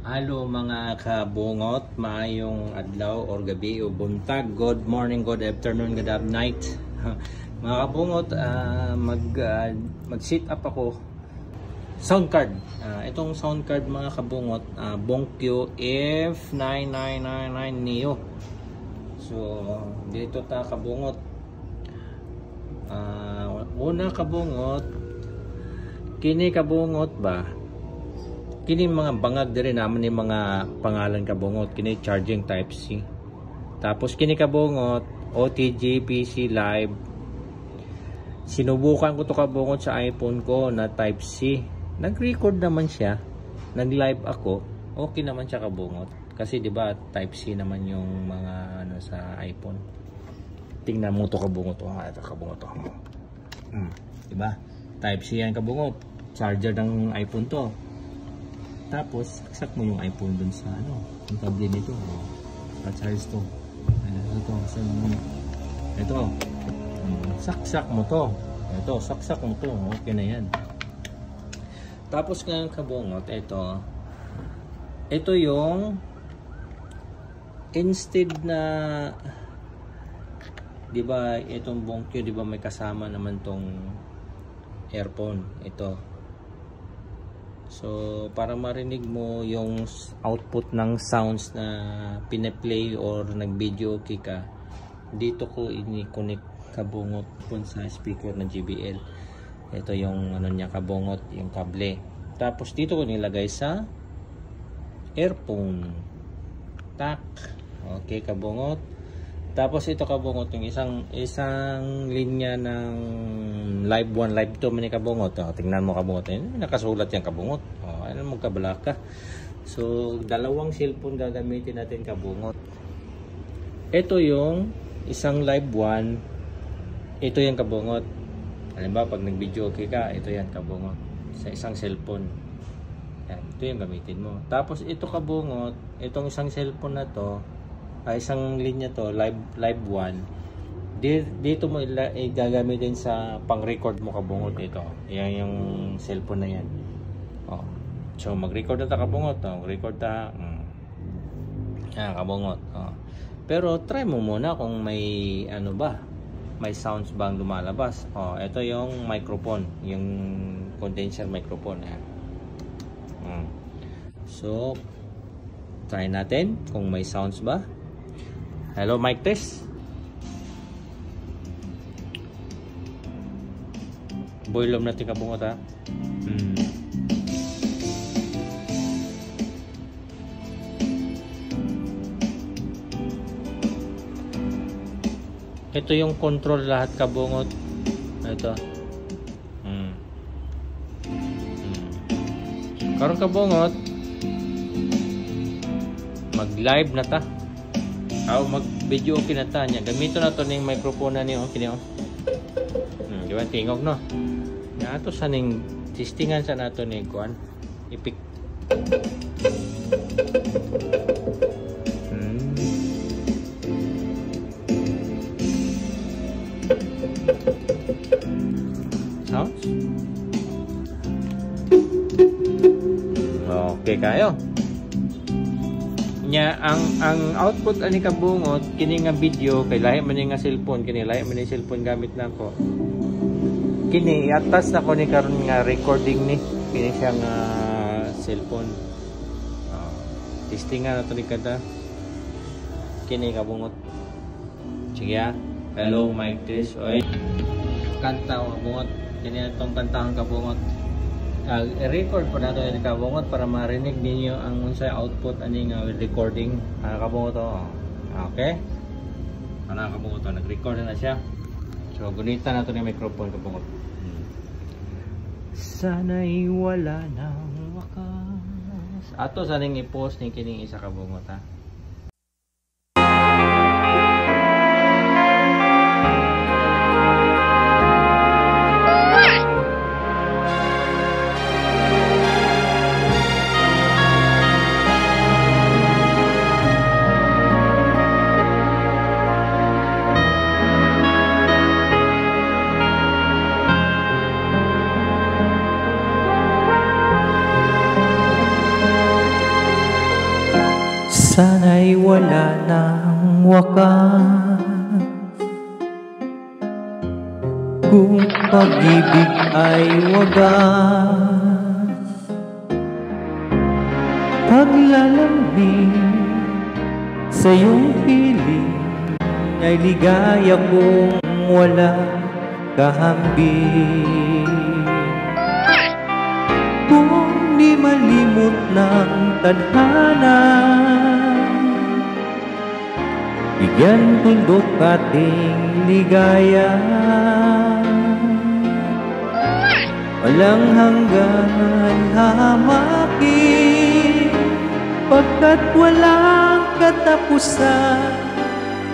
Halo mga kabungot, maayong adlaw or gabi o buntag, good morning, good afternoon, good night. Mga kabungot, mag-sit up ako. Sound card. Itong sound card mga kabungot, Bonkyo F9999 Neo. So, dito ta kabungot. Una kabungot, kini kabungot ba? Kini mga bangag diri naman ni mga pangalan kabungot, kini charging type C. Tapos kini kabungot OTG PC live. Sinubukan ko to kabungot sa iPhone ko na type C. Nag-record naman siya. Nag-live ako. Okay naman siya kabungot. Kasi 'di ba type C naman yung mga ano sa iPhone. Tingnan mo to kabungot. Ito kabungot to. 'Di ba? Type C yan kabungot. Charger ng iPhone to. Tapos, saksak mo yung iPhone dun sa ano, yung cable nito. Pa-charge to. Ito. Saksak mo to. Ito, saksak mo to. Okay na yan. Tapos ngayon kabungot, ito. Ito yung instead na, di ba, itong Bonkyo, di ba may kasama naman tong earphone. Ito. So, para marinig mo yung output ng sounds na pine-play or nag-video okay ka, dito ko ini-connect kabungot dun sa speaker ng JBL. Ito yung ano niya kabungot, yung kable. Tapos dito ko nilagay sa earphone. Tak. Okay, kabungot. Tapos ito kabungot yung isang linya ng live 1, live 2 mani kabungot. Tingnan mo kabungot. Nakasulat yan kabungot. Ano magkabala ka. So, dalawang cellphone gagamitin natin kabungot. Ito yung isang live 1. Ito yung kabungot. Halimbawa, pag nag-video okay ka, ito yan kabungot. Sa isang cellphone. Yan, ito yung gamitin mo. Tapos ito kabungot, itong isang cellphone na to, isang linya to, live 1. Dito mo gagamitin sa pang-record mo kabungot ito. Yan yung cellphone na yan. So mag-record na ta kabungot, record ta. Kabungot. Pero try mo muna kung may ano ba, may sounds bang lumalabas. Ito yung microphone, yung condenser microphone. So try natin kung may sounds ba. Hello, mic test. Boilom natin kabungot ha. Ito yung control lahat kabungot. Ito. Karon kabungot, mag-live na ta. Mag-video okay na ta niya. Gamito na to ning microphone na niyo, kini oh. Di ba tingog no? Na ato sa ning testingan sa nato ni kuan. Ipik. Sounds? Okay kayo. Nya ang output ani kabungot kini nga video kay lahi man nga cellphone, kini lahi man ni cellphone gamit nako. Kini atas na ko ni karon nga recording ni kini siya nga cellphone. Testingan nato ni kada. Kini kabungot. Sige ya. Hello mic test. Oy. Kanta kabungot. Kini atong kantahan kabungot. I-record po nato yung kabungot para marinig ninyo ang unsay output aning recording kabungot to. Okay? Kabungot to, nag-record na siya. So gunitan nato ni microphone kabungot. Sana'y wala nang wakas. Ato saning i-post ni kining isa kabungot ha. sana'y wala ng wakas. Kung pag-ibig ay wagas, paglalambing sa iyong piling ay ligaya kung wala kahambing. Kung di malimot ng tadhana, bigyan tuldok ating ligaya. Walang hanggan hamakin, pagkat walang katapusan,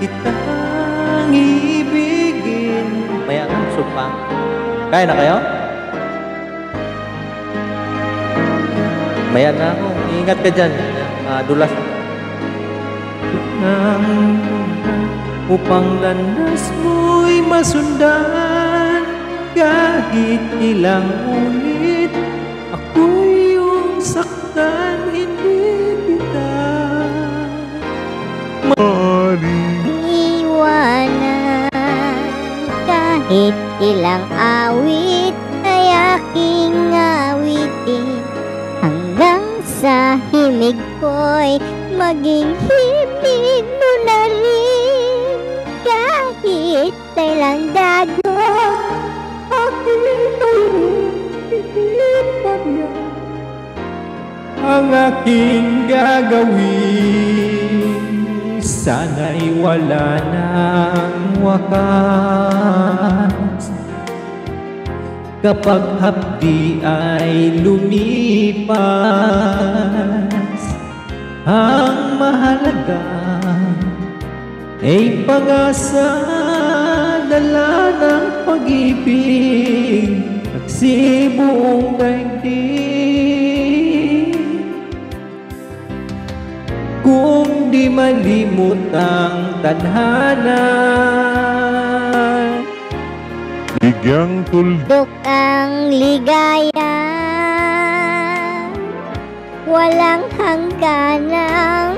kitang ibigin. Maya nga, supa. Kaya na kayo? Maya na ako. Ingat ka dyan. Dulas. Upang landas mo'y masundan, kahit ilang ulit ako'y iyong saktan, hindi kita iwanan. Kahit ilang awit ay aking awitin, hanggang sa himig ko'y maging himig mo na rin. Kahit kailang dagot ang aking gagawin, sana'y wala ng wakas. Kapag hapdi ay lumipas, ang mahalaga ay pag-asa, dala ng pag-ibig, nagsibuong daigdig. Kung di malimot ang tadhana, bigyang tuldok ang ligaya. Walang hangganang